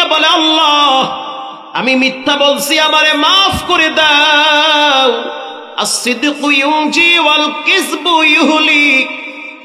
দিয়া বলে, আল্লাহ আমি মিথ্যা বলছি, আমারে মাফ করে দাও। আস-সিদকু ইউনজি ওয়াল কিযবু ইউহলিক।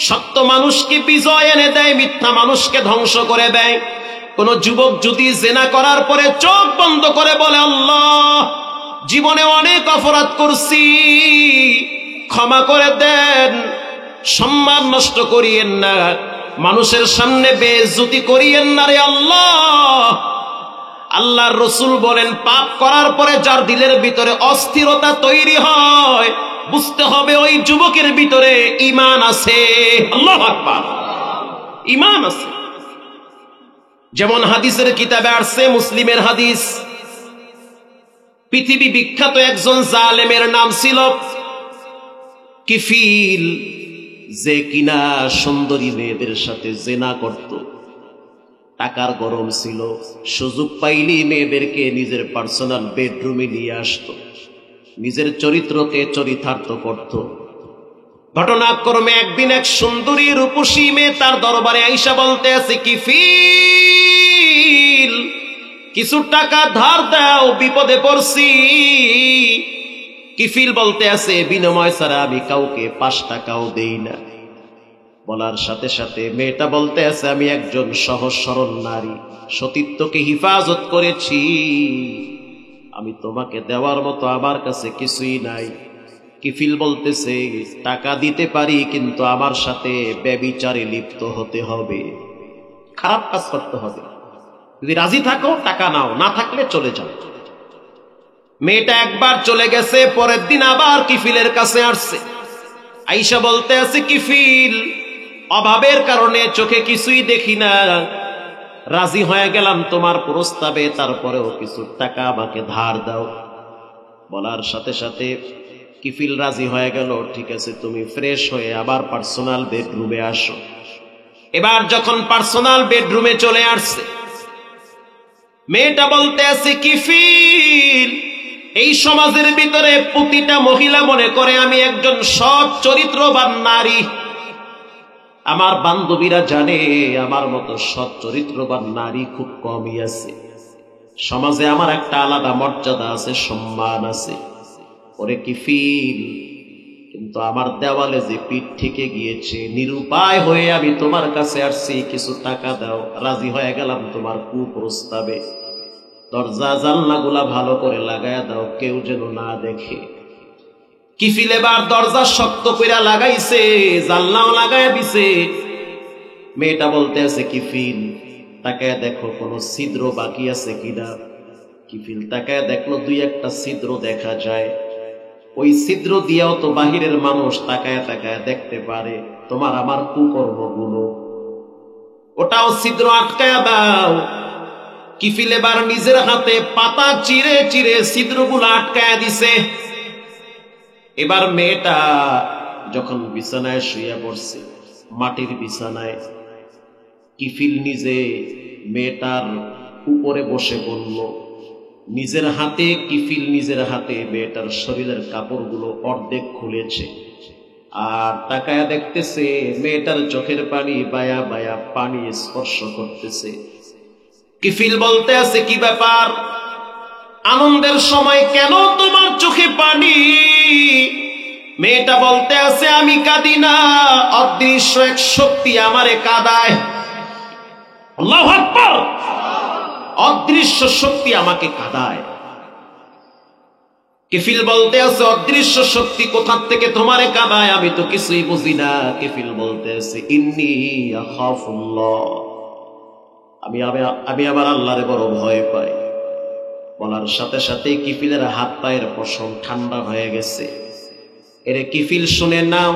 সত্য মানুষকে বিজয় এনে দেয়, মিথ্যা মানুষকে ধ্বংস করে দেয়। কোন যুবক যদি জিনা করার পরে চোখ বন্ধ করে বলে, আল্লাহ জীবনে অনেক অপরাধ করছি, ক্ষমা করে দেন, সম্মান নষ্ট করিয়েন না, মানুষের সামনে বেইজ্জতি করিয়েন না রে আল্লাহ। আল্লাহর রাসূল বলেন, পাপ করার পরে যার দিলের ভিতরে অস্থিরতা তৈরি হয়, বুঝতে হবে ওই যুবকের ভিতরে ঈমান আছে। আল্লাহু আকবার, ঈমান আছে। যেমন হাদিসের কিতাবে আসছে, মুসলিমের হাদিস, পৃথিবী বিখ্যাত একজন জালেমের নাম ছিল কিফিল, যে কিনা সুন্দরী মেয়েদের সাথে জিনা করত। টাকার গরম ছিল, সুযোগ পাইলেই মেয়েদেরকে নিজের পার্সোনাল বেডরুমে নিয়ে আসতো, নিজের চরিত্রকে চরিতার্থ করত। ঘটনাক্রমে একদিন এক সুন্দরী রূপসী মেয়ে তার দরবারে আইসা বলতে আছে, কিফিল কিছু টাকা ধার দাও, বিপদে পড়ছি। কিফিল বলতে আছে, বিনিময় ছাড়া আমি কাউকে 5 টাকাও দেই না। বলার সাথে সাথে মেয়েটা বলতে আছে, আমি একজন সহজ সরল নারী, সতীত্বকে হিফাজত করেছি, আমি তোমাকে দেওয়ার মতো আমার কাছে কিছুই নাই। কিফিল বলতেছে, টাকা দিতে পারি, কিন্তু আমার সাথে ব্যভিচারে লিপ্ত হতে হবে, খারাপ কাজ করতে হবে। যদি রাজি থাকো টাকা নাও, না থাকলে চলে যাও। মেয়েটা একবার চলে গেছে, পরের দিন আবার কিফিলের কাছে আসছে। আইসা বলতে আছে, কিফিল অভাবের কারণে চোখে কিছুই দেখি না, রাজি হয়ে গেলাম তোমার প্রস্তাবে, তারপরেও কিছু টাকা আমাকে ধার দাও। বলার সাথে সাথে কিফিল রাজি হয়ে গেল, ঠিক আছে তুমি ফ্রেশ হয়ে আবার পার্সোনাল বেডরুমে আসো। এবার যখন পার্সোনাল বেডরুমে চলে আসছে, মেয়েটা বলতে আছে, কিফিল এই সমাজের ভিতরে প্রতিটা মহিলা মনে করে আমি একজন সৎ চরিত্রবান নারী। আমার বান্ধবীরা জানে আমার মতো সৎ চরিত্রবান নারী খুব কমই আছে, সমাজে আমার একটা আলাদা মর্যাদা আছে, সম্মান আছে। ওরে কিফিল, কিন্তু আমার দেওয়ালে যে পিঠ থেকে গিয়েছে, নিরুপায় হয়ে আমি তোমার কাছে আসছি, কিছু টাকা দাও। রাজি হয়ে গেলাম তোমার কুপ্রস্তাবে, দরজা জানলাগুলা ভালো করে লাগায়া দাও, কেউ যেন না দেখে। কিফিল এবার দরজা শক্ত কইরা লাগাইছে, জানলাও লাগায়া দিছে। মেয়েটা বলতে আছে, কিফিল তাকায় দেখো কোনো ছিদ্র বাকি আছে কিনা। কিফিল তাকায় দেখলো 2-1টা ছিদ্র দেখা যায়। ওই ছিদ্র দিয়েও তো বাহিরের মানুষ তাকায় তাকায় দেখতে পারে তোমার আমার কুকর্মগুলো, ওটাও ছিদ্র আটকায়া দাও। কিফিল এবার নিজের হাতে পাতা চিরে চিরে ছিদ্রগুলো আটকায়া দিছে। এবার মেয়েটা যখন বিছানায় শুয়ে পড়ছে, মাটির বিছানায়, কিফিল নিজে মেয়েটার উপরে বসে বলল, নিজের হাতে কিফিল নিজের হাতে মেয়েটার শরীরের কাপড়গুলো অর্ধেক খুলেছে, আর তাকায়া দেখতেছে মেয়েটার চোখের পানি বায়া বায়া পানি স্পর্শ করতেছে। কিফিল বলতে আছে, কি ব্যাপার, আনন্দের সময় কেন তোমার চোখে পানি? মেয়েটা বলতে আছে, আমি কাঁদি না, অদৃশ্য এক শক্তি আমারে কাঁদায়। আল্লাহু আকবার, অদৃশ্য শক্তি আমাকে কাঁদায়। কিফিল বলতে আছে, অদৃশ্য শক্তি কোথা থেকে তোমারে কাঁদায়, আমি তো কিছুই বুঝি না। কিফিল বলতে আছে, ইন্নী আখাফুল্লাহ, আমি আবার আল্লাহরে বড় ভয় পাই। বলার সাথে সাথে কিফিলের হাত পায়ের পশম ঠান্ডা হয়ে গেছে। এরে কিফিল শুনে নাও,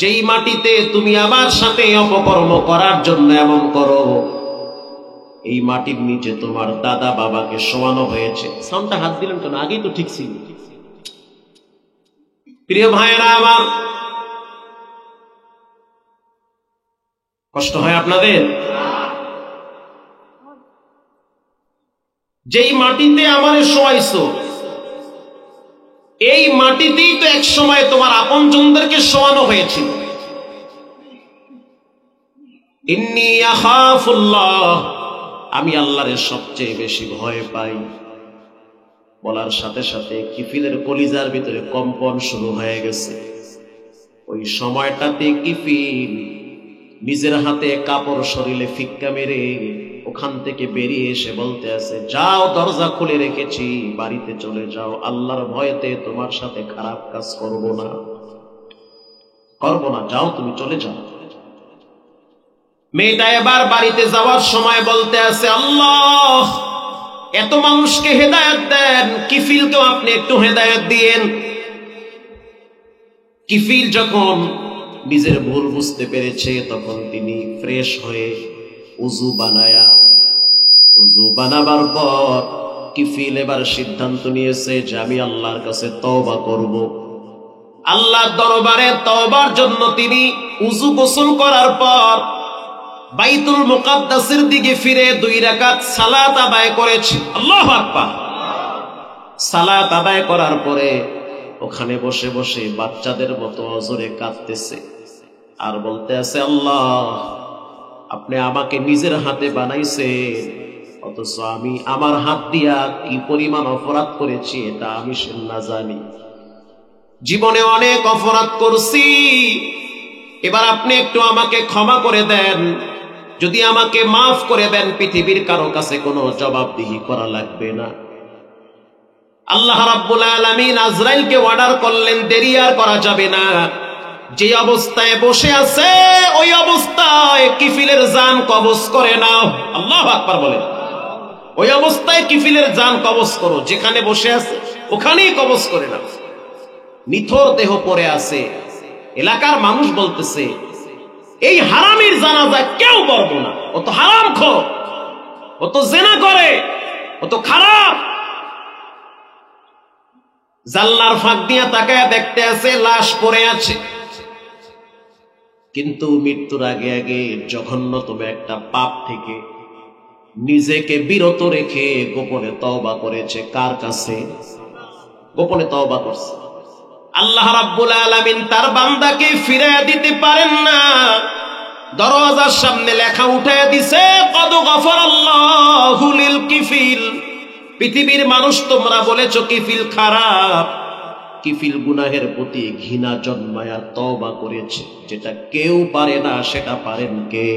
যেই মাটিতে তুমি আমার সাথে অপকর্ম করার জন্য এমন করো, এই মাটির নিচে তোমার দাদা বাবাকে শোয়ানো হয়েছে। সাউন্ডটা হাত দিলেন কেন? আগেই তো ঠিক ছিল। প্রিয় ভাইয়েরা আমার, কষ্ট হয় আপনাদের? যেই মাটিতে আমারে শোয়াইছো, এই মাটিতেই তো এক সময় তোমার আপনজনদেরকে শোয়ানো হয়েছিল। ইন্নী আখাফুল্লাহ, আমি আল্লাহরে সবচেয়ে বেশি ভয় পাই। বলার সাথে সাথে কিফিলের কলিজার ভিতরে কম্পন শুরু হয়ে গেছে। ওই সময়টাতে কিফিল নিজের হাতে কাপড় শরীরে ফিক্কা মেরে ওখান থেকে বেরিয়ে এসে বলতে আছে, যাও, দরজা খুলে রেখেছি, বাড়িতে চলে যাও, আল্লাহর ভয়েতে তোমার সাথে খারাপ কাজ করব না, যাও, তুমি চলে যাও। মেয়েটা এবার বাড়িতে যাওয়ার সময় বলতে আছে, আল্লাহ, এত মানুষকে হেদায়েত দেন, কিফিলকেও আপনি একটু হেদায়েত দিয়েন। কিফিল যখন নিজের ভুল বুঝতে পেরেছে তখন তিনি ফ্রেশ হয়ে উযু বানাবার পর কিফিল এবার সিদ্ধান্ত নিয়েছে যে আমি আল্লাহর কাছে তওবা করব। আল্লাহর দরবারে তওবার জন্য তিনি উযু গোসল করার পর বাইতুল মুকাদ্দাসের দিকে ফিরে 2 রাকাত সালাত আদায় করেছে। আল্লাহু আকবার। সালাত আদায় করার পরে ওখানে বসে বসে বাচ্চাদের মতো অজরে কাঁদতেছে আর বলতে আছে, আল্লাহ, আপনি আমাকে নিজের হাতে বানাইছেন, অথচ আমি আমার হাত দিয়া কি পরিমাণ অপরাধ করেছি এটা আমি না জানি। জীবনে অনেক অপরাধ করছি, এবার আপনি একটু আমাকে ক্ষমা করে দেন। যদি আমাকে মাফ করে দেন, পৃথিবীর কারো কাছে কোনো জবাবদিহি করা লাগবে না। আল্লাহ রাব্বুল আলামিন আজরাইলকে অর্ডার করলেন, দেরি আর করা যাবে না। যে অবস্থায় বসে আছে ওই অবস্থায় কিফিলের জান কবজ করে নাও। আল্লাহু আকবার বলেন। ওই অবস্থায় কিফিলের জান কবজ করো, যেখানে বসে আছে ওখানেই কবজ করে নাও। নিথর দেহ পড়ে আছে। এলাকার মানুষ বলতেছে, এই হারামির জানাজা কেউ পড়ব না, ও তো হারামখোর, ও তো জিনা করে, ও তো খারাপ। জানলার ফাঁক দিয়া তাকায় দেখতে আছে লাশ পড়ে আছে, কিন্তু মৃত্যুর আগে আগে জঘন্যতম একটা পাপ থেকে নিজেকে বিরত রেখে গোপনে তওবা করেছে। কার কাছে? গোপনে তওবা করছে। আল্লাহ রাব্বুল আলামিন তার বান্দাকে ফিরিয়ে দিতে পারেন না। দরওয়াজার সামনে লেখা উঠায় দিছে, কদ গফারাল্লাহু লিল কিফিল। পৃথিবীর মানুষ তোমরা বলেছো কিফিল খারাপ, কিফিল গুনাহের প্রতি ঘৃণা জন্মায়া তওবা করেছে। যেটা কেউ পারে না সেটা পারেন কে?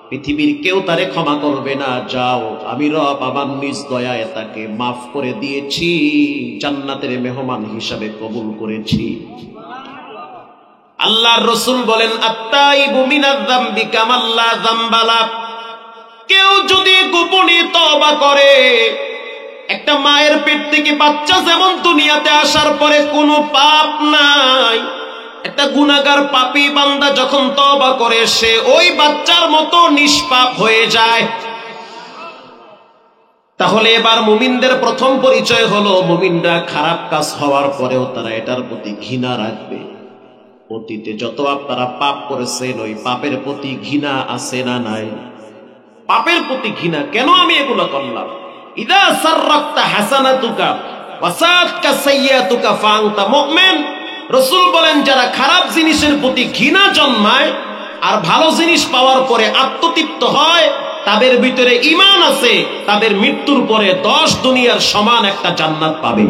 পৃথিবীর কেউ তারে ক্ষমা করবে না। যাও, আমি রব আমার নিজ দয়ায় তাকে মাফ করে দিয়েছি, জান্নাতের মেহমান হিসাবে কবুল করেছি। আল্লাহর রাসূল বলেন, আত্তাইবু মিনাজ যামবি কামান লা যামবা লা। কেউ যদি গোপনে তওবা করে, একটা মায়ের পেট থেকে বাচ্চা যেমন দুনিয়াতে আসার পরে কোনো পাপ নাই, একটা গুনাহগার পাপী বান্দা যখন তওবা করে সে ওই বাচ্চার মতো নিষ্পাপ হয়ে যায়। তাহলে এবার মুমিনদের প্রথম পরিচয় হলো, মুমিনরা খারাপ কাজ হওয়ার পরেও তারা এটার প্রতি ঘৃণা রাখবে। অতীতে যত আপনারা পাপ করেছেন ওই পাপের প্রতি ঘৃণা আছে না নাই? পাপের প্রতি ঘৃণা, কেন আমি এগুলো করলাম? ইদা সাররাকতা হাসানাতুকা ওয়াসাতকা সাইয়্যাতুকা ফাআনতা মুমিন। রাসূল বলেন, যারা খারাপ জিনিসের প্রতি ঘৃণা জন্মায় আর ভালো জিনিস পাওয়ার পরে আত্মতৃপ্ত হয়, তাদের ভিতরে ঈমান আছে, তাদের মৃত্যুর পরে 10 দুনিয়ার সমান একটা জান্নাত পাবে।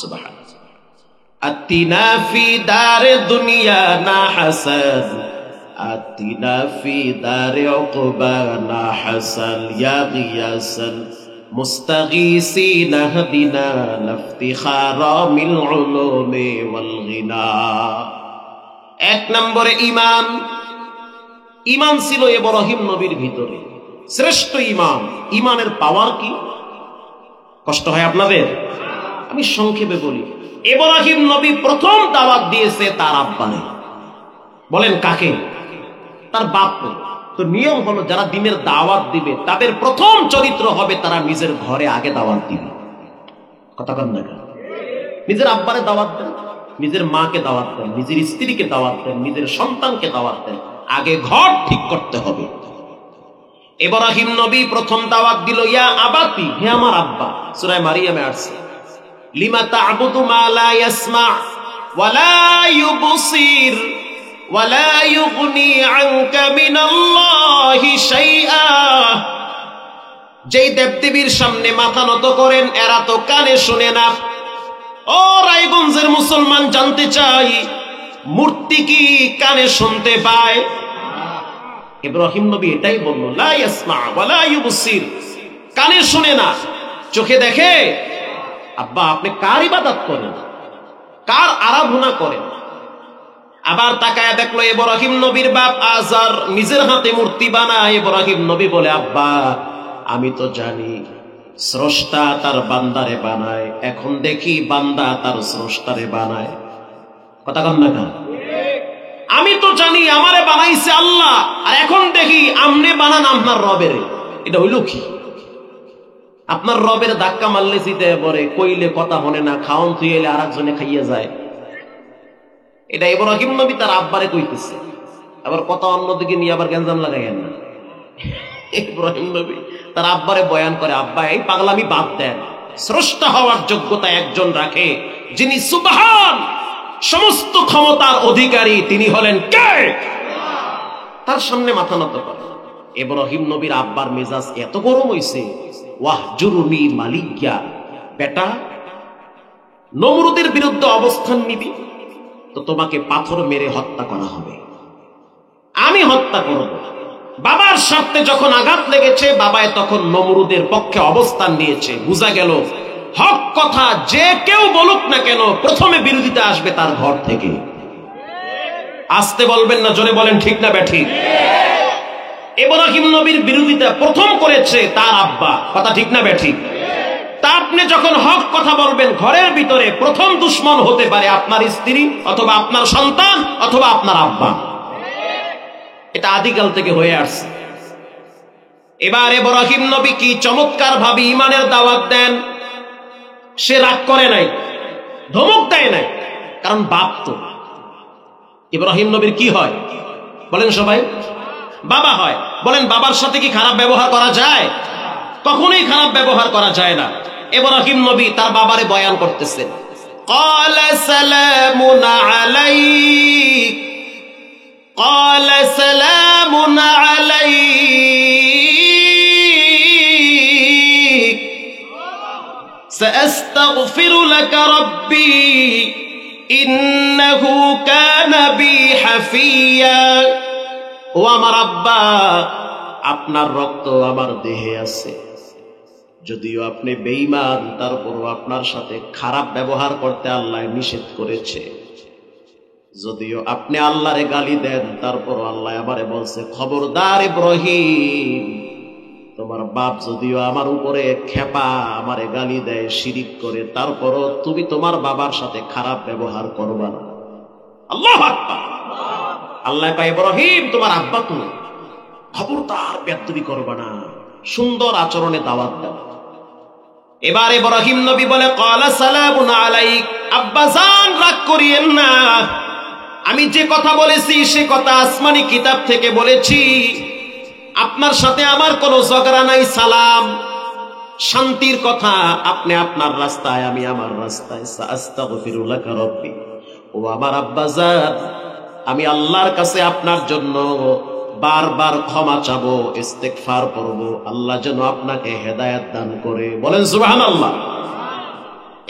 সুবহানাল্লাহ। আতিনা ফি দারে দুনিয়া না হাসান, আতিনা ফি দারে উকবা না হাসান, ইয়া গিয়াসাল মুস্তাগীসিনা হাদিনা লাফতিখারা মিল উলুমি ওয়াল গিনা। 1 নম্বরে ঈমান। ঈমান ছিল ইব্রাহিম নবীর ভিতরে, শ্রেষ্ঠ ঈমান। ঈমানের পাওয়ার কি? কষ্ট হয় আপনাদের? আমি সংক্ষেপে বলি। ইব্রাহিম নবী প্রথম দাওয়াত দিয়েছে তার আব্বারে। বলেন কাকে? তার বাপকে। তো নিয়ম হলো, যারা দ্বীনের দাওয়াত দিবে তাদের প্রথম চরিত্র হবে তারা নিজের ঘরে আগে দাওয়াত দিবে। কথা বলেন না? নিজের আব্বারে দাওয়াত দেন, নিজের মাকে দাওয়াত দেন, নিজের স্ত্রীকে দাওয়াত দেন, নিজের সন্তানকে দাওয়াত দেন। আগে ঘর ঠিক করতে হবে। ইব্রাহিম নবী প্রথম দাওয়াত দিল, ইয়া আবাতি, হে আমার আব্বা। সূরা মারিয়ামে আসছে, লিমা তা'বুদু মা লা ইয়াসমা ওয়া লা ইউবসির ওয়া লা ইউগনি আনকা মিনাল্লাহি শাইআ যেই দেবদেবীর সামনে মাথা নত করেন এরা তো কানে শুনে না। ও রায়গঞ্জের মুসলমান, জানতে চাই মূর্তি কি কানে শুনতে পায়? ইব্রাহিম নবী এটাই বলল, লা ইয়াসমা ওয়া লা ইউবসির, কানে শুনে না, চোখে দেখে। আব্বা আপনি কার ইবাদত করেন, কার আরাধনা করেন? আবার তাকায় দেখলো ইব্রাহিম নবীর বাপ আজার নিজের হাতে মূর্তি বানায়। ইব্রাহিম নবী বলে, আব্বা আমি তো জানি স্রষ্টা তার বান্দারে বানায়, এখন দেখি বান্দা তার স্রষ্টারে বানায়। কথা কন না কেন? আমি তো জানি আমারে বানাইছে আল্লাহ, আর এখন দেখি আমনে বানান আপনার রবের। এটা হইল কি? আপনার রবের ধাক্কা মারলে জিতে পরে, কইলে কথা হনে না, খাওন থুইলে আর একজনে খাইয়ে যায়। এটা ইব্রাহিম নবী তার আব্বারে কইতেছে। আবার কথা অন্যদিকে নিয়ে আবার গ্যাঞ্জাম লাগাইয়েন না। ইব্রাহিম নবী তার আব্বারে বয়ান করে, আব্বা এই পাগলামি বাদ দেন। স্রষ্টা হওয়ার যোগ্যতা একজন রাখে, যিনি সুবহান, সমস্ত ক্ষমতার অধিকারী, তিনি হলেন কে? তার সামনে মাথা নত করে। ইব্রাহিম নবীর আব্বার মেজাজ এত গরম হইছে, ওয়াহজুরুনি মালিয়া, বেটা নমরুদের বিরুদ্ধে অবস্থান নিবি তো তোমাকে পাথর মেরে হত্যা করা হবে, আমি হত্যা করব। বাবার সাথে যখন আঘাত লেগেছে, বাবায় তখন নমরুদের পক্ষে অবস্থান নিয়েছে। বোঝা গেল হক কথা যে কেউ বলুক না কেন, প্রথমে বিরোধিতা আসবে তার ঘর থেকে। আসতে বলবেন না, জোরে বলেন ঠিক না ব্যাঠিক? ইব্রাহিম নবীর বিরোধিতা প্রথম করেছে তার আব্বা। কথা ঠিক না ব্যাঠিক? তা আপনি যখন হক কথা বলবেন, ঘরের ভিতরে প্রথম দুশ্মন হতে পারে আপনার স্ত্রী, অথবা আপনার সন্তান, অথবা আপনার আব্বা। এটা আদিকাল থেকে হয়ে আসছে। এবার ইব্রাহিম নবী কি চমৎকার ভাবে ঈমানের দাওয়াত দেন। সে রাগ করে নাই, ধমক দেয় নাই, কারণ বাপ তো। ইব্রাহিম নবীর কি হয় বলেন সবাই? বাবা হয়। বলেন বাবার সাথে কি খারাপ ব্যবহার করা যায়? কখনোই খারাপ ব্যবহার করা যায় না। ইব্রাহিম নবী তার বাবারে বয়ান করতেছেন, ক্বালা সালামুন আলাইক, ক্বালা সালামুন আলাইক, সাআস্তাগফিরু লাকা রাব্বী ইন্নাহু কানা বি হাফিয়া। ও আমার আব্বা, আপনার রক্ত আমার দেহে আছে, যদিও আপনি বেঈমান, তারপরও আপনার সাথে খারাপ ব্যবহার করতে আল্লাহ নিষেধ করেছে। যদিও আপনি আল্লাহরে গালি দেন, তারপরও আল্লাহ আমারে বলছে, খবরদার ইব্রাহিম, তোমার বাপ যদিও আমার উপরে খেপা, আমারে গালি দেয়, শিরিক করে, তারপরও তুমি তোমার বাবার সাথে খারাপ ব্যবহার করবা না। আল্লাহু আকবার। আল্লাহ কয়, ইব্রাহিম তোমার আব্বা তুমি, খবরদার বেয়াদবি করবা না, সুন্দর আচরণে দাওয়াত দাও। এবার ইব্রাহিম নবী বলে, ক্বালা সালামুন আলাইক, আব্বা জান রাগ করিয়েন না, আমি যে কথা বলেছি সে কথা আসমানি কিতাব থেকে বলেছি। আপনার সাথে আমার কোনো ঝগড়া নাই, সালাম শান্তির কথা। আপনি আপনার রাস্তায়, আমি আমার রাস্তায়। সাআস্তাগফিরু লাকা রাব্বী, ও আমার আব্বা জান, আমি আল্লাহর কাছে আপনার জন্য বারবার ক্ষমা চাবো, ইস্তেগফার করব, আল্লাহ যেন আপনাকে হেদায়েত দান করে। বলেন সুবহানাল্লাহ।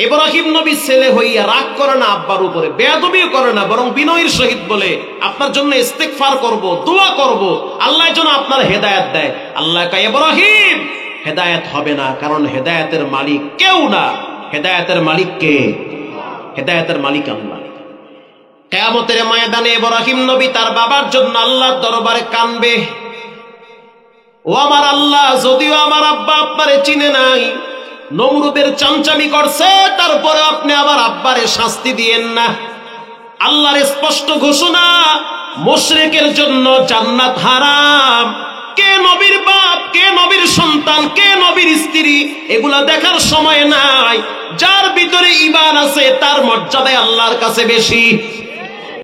ইব্রাহিম নবী ছেলে হইয়া রাগ করে না আব্বার উপরে, বেয়াদবিও করে না, বরং বিনয়ের সহিত বলে, আপনার জন্য ইস্তেগফার করব, দোয়া করব, আল্লাহ যেন আপনার হেদায়েত দেয়। আল্লাহ কয়, ইব্রাহিম হেদায়েত হবে না, কারণ হেদায়েতের মালিক কেউ না। হেদায়েতের মালিক কে? হেদায়েতের মালিক আল্লাহ। কিয়ামতের ময়দানে ইব্রাহিম নবী তার বাবার জন্য আল্লাহর দরবারে কানবে, ও আমার আল্লাহ, যদিও আমার আব্বা আপনারে চিনে নাই, নমরুদের চামচামি করছে, তারপরে আপনি আমার আব্বারে শাস্তি দিয়েন না। আল্লাহর স্পষ্ট ঘোষণা, মুশরিকের জন্য জান্নাত হারাম। কে নবীর বাপ, কে নবীর সন্তান, কে নবীর স্ত্রী, এগুলা দেখার সময় নাই। যার ভিতরে ঈমান আছে তার মর্যাদা আল্লাহর কাছে বেশি।